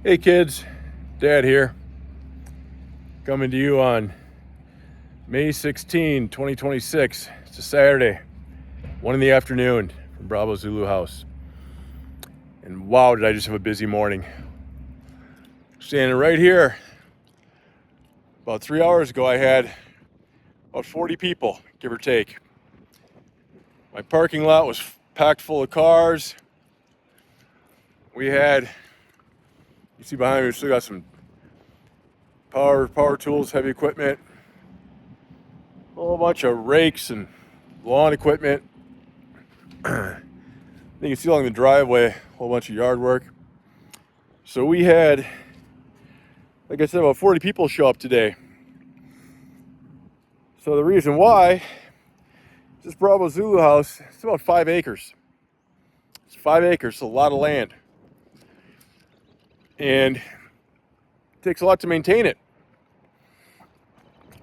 Hey kids, Dad here, coming to you on May 16, 2026. It's a Saturday, 1 in the afternoon from Bravo Zulu House. And wow, did I just have a busy morning. Standing right here. About 3 hours ago, I had about 40 people, give or take. My parking lot was packed full of cars. You see behind me, we still got some power tools, heavy equipment, a whole bunch of rakes and lawn equipment. You can see along the driveway, a whole bunch of yard work. So we had, like I said, about 40 people show up today. So the reason why, this Bravo Zulu House, it's about 5 acres. It's 5 acres, it's a lot of land. And it takes a lot to maintain it.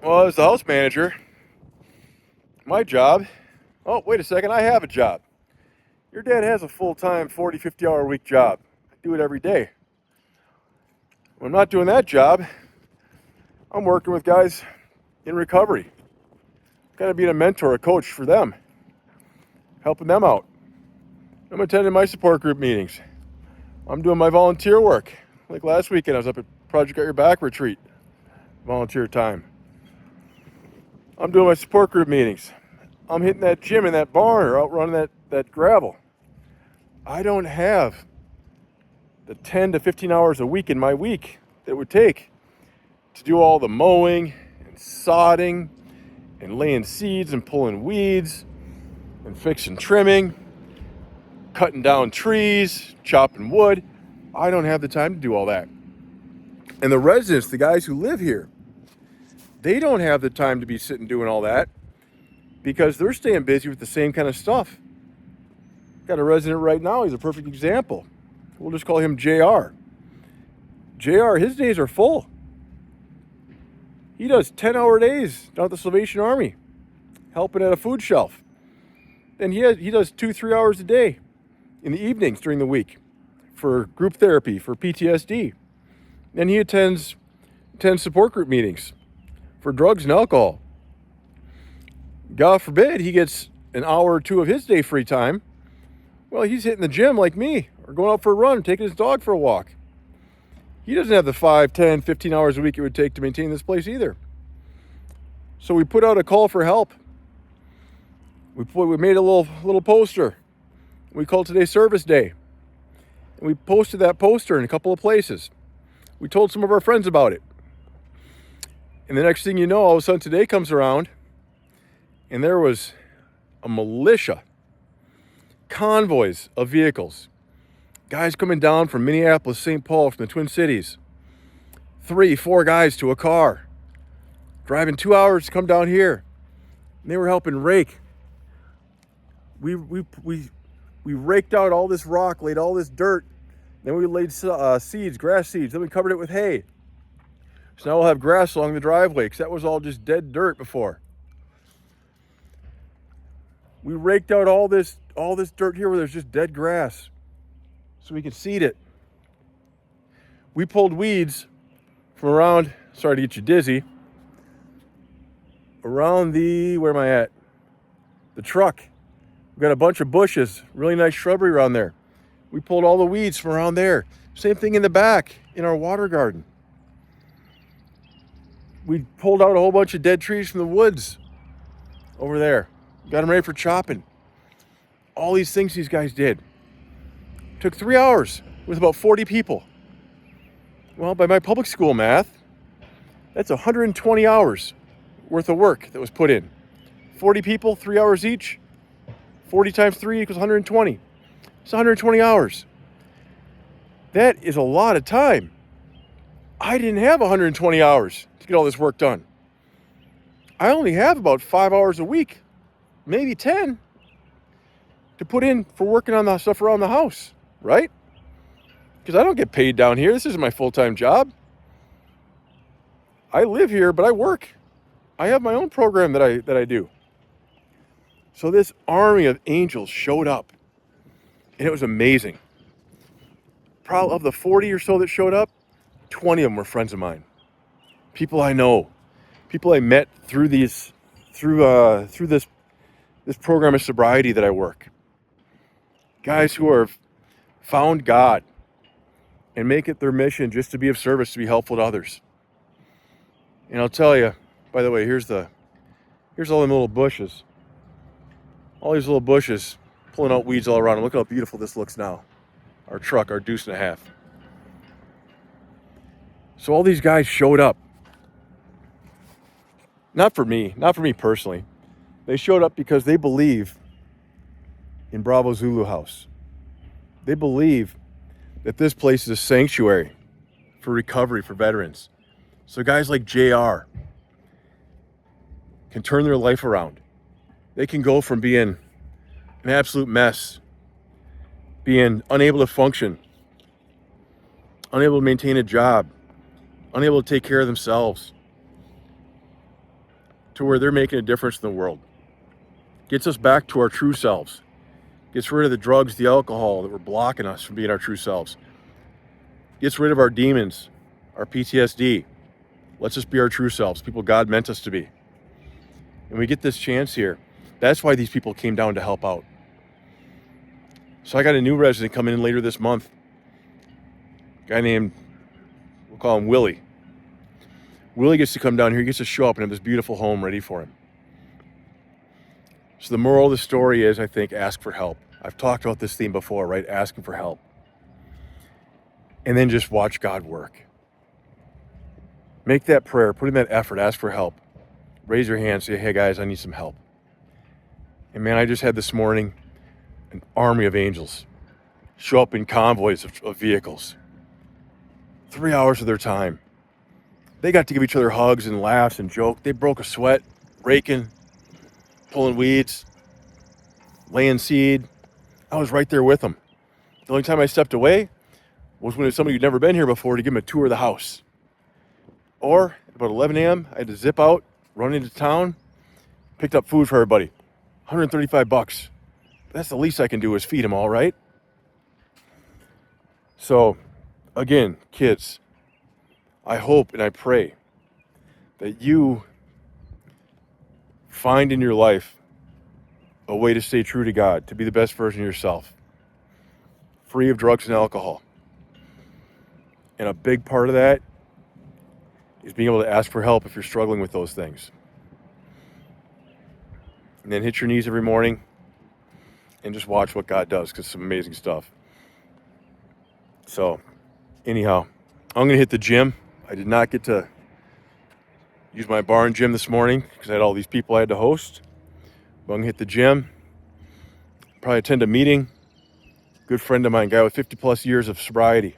Well, as the house manager, my job, oh, wait a second, I have a job. Your dad has a full-time 40, 50-hour a week job. I do it every day. When I'm not doing that job, I'm working with guys in recovery. Kind of being a mentor, a coach for them, helping them out. I'm attending my support group meetings. I'm doing my volunteer work. Like last weekend, I was up at Project Got Your Back retreat, volunteer time. I'm doing my support group meetings. I'm hitting that gym in that barn or out running that gravel. I don't have the 10 to 15 hours a week in my week that it would take to do all the mowing and sodding and laying seeds and pulling weeds and fixing trimming, cutting down trees, chopping wood. I don't have the time to do all that. And the residents, the guys who live here, they don't have the time to be sitting doing all that because they're staying busy with the same kind of stuff. Got a resident right now, he's a perfect example. We'll just call him JR. JR, his days are full. He does 10-hour days down at the Salvation Army, helping at a food shelf. And he does 2-3 hours a day in the evenings during the week for group therapy, for PTSD. And he attends support group meetings for drugs and alcohol. God forbid he gets an hour or two of his day free time. Well, he's hitting the gym like me, or going out for a run, taking his dog for a walk. He doesn't have the 5, 10, 15 hours a week it would take to maintain this place either. So we put out a call for help. We made a little poster. We called today Service Day. And we posted that poster in a couple of places. We told some of our friends about it. And the next thing you know, all of a sudden today comes around, and there was a militia, convoys of vehicles, guys coming down from Minneapolis, St. Paul, from the Twin Cities, 3, 4 guys to a car, driving 2 hours to come down here. And they were helping rake. We raked out all this rock, laid all this dirt. Then we laid seeds, grass seeds. Then we covered it with hay. So now we'll have grass along the driveway, because that was all just dead dirt before. We raked out all this dirt here where there's just dead grass, so we could seed it. We pulled weeds from around, sorry to get you dizzy, around where am I at? The truck. We've got a bunch of bushes, really nice shrubbery around there. We pulled all the weeds from around there. Same thing in the back, in our water garden. We pulled out a whole bunch of dead trees from the woods over there. Got them ready for chopping. All these things these guys did. Took 3 hours with about 40 people. Well, by my public school math, that's 120 hours worth of work that was put in. 40 people, 3 hours each. 40 times 3 equals 120. It's 120 hours. That is a lot of time. I didn't have 120 hours to get all this work done. I only have about 5 hours a week, maybe 10, to put in for working on the stuff around the house, right? Because I don't get paid down here. This isn't my full-time job. I live here, but I work. I have my own program that I do. So this army of angels showed up, and it was amazing. probably of the 40 or so that showed up, 20 of them were friends of mine. People I know, people I met through this program of sobriety that I work. Guys who have found God and make it their mission just to be of service, to be helpful to others. And I'll tell you, by the way, here's all them little bushes. All these little bushes pulling out weeds all around them. Look how beautiful this looks now. Our truck, our deuce and a half. So all these guys showed up. Not for me personally. They showed up because they believe in Bravo Zulu House. They believe that this place is a sanctuary for recovery for veterans. So guys like JR can turn their life around. They can go from being an absolute mess, being unable to function, unable to maintain a job, unable to take care of themselves, to where they're making a difference in the world. Gets us back to our true selves. Gets rid of the drugs, the alcohol that were blocking us from being our true selves. Gets rid of our demons, our PTSD. Lets us be our true selves, people God meant us to be. And we get this chance here. That's why these people came down to help out. So I got a new resident coming in later this month. A guy named, we'll call him Willie. Willie gets to come down here. He gets to show up and have this beautiful home ready for him. So the moral of the story is, I think, ask for help. I've talked about this theme before, right? Asking for help. And then just watch God work. Make that prayer, put in that effort, ask for help. Raise your hand, say, hey guys, I need some help. And man, I just had this morning an army of angels show up in convoys of vehicles. 3 hours of their time. They got to give each other hugs and laughs and joke. They broke a sweat, raking, pulling weeds, laying seed. I was right there with them. The only time I stepped away was when it's somebody who'd never been here before to give them a tour of the house. Or at about 11 a.m., I had to zip out, run into town, picked up food for everybody. $135. That's the least I can do is feed them all, right? So, again, kids, I hope and I pray that you find in your life a way to stay true to God, to be the best version of yourself, free of drugs and alcohol. And a big part of that is being able to ask for help if you're struggling with those things. And then hit your knees every morning and just watch what God does, because it's some amazing stuff. So, anyhow, I'm going to hit the gym. I did not get to use my barn gym this morning because I had all these people I had to host. But I'm going to hit the gym. Probably attend a meeting. Good friend of mine, guy with 50 plus years of sobriety.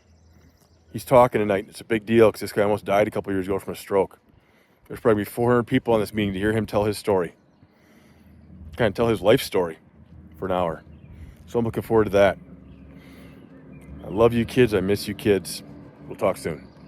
He's talking tonight. It's a big deal because this guy almost died a couple years ago from a stroke. There's probably 400 people on this meeting to hear him tell his story. Kind of tell his life story for an hour. So I'm looking forward to that. I love you kids. I miss you kids. We'll talk soon.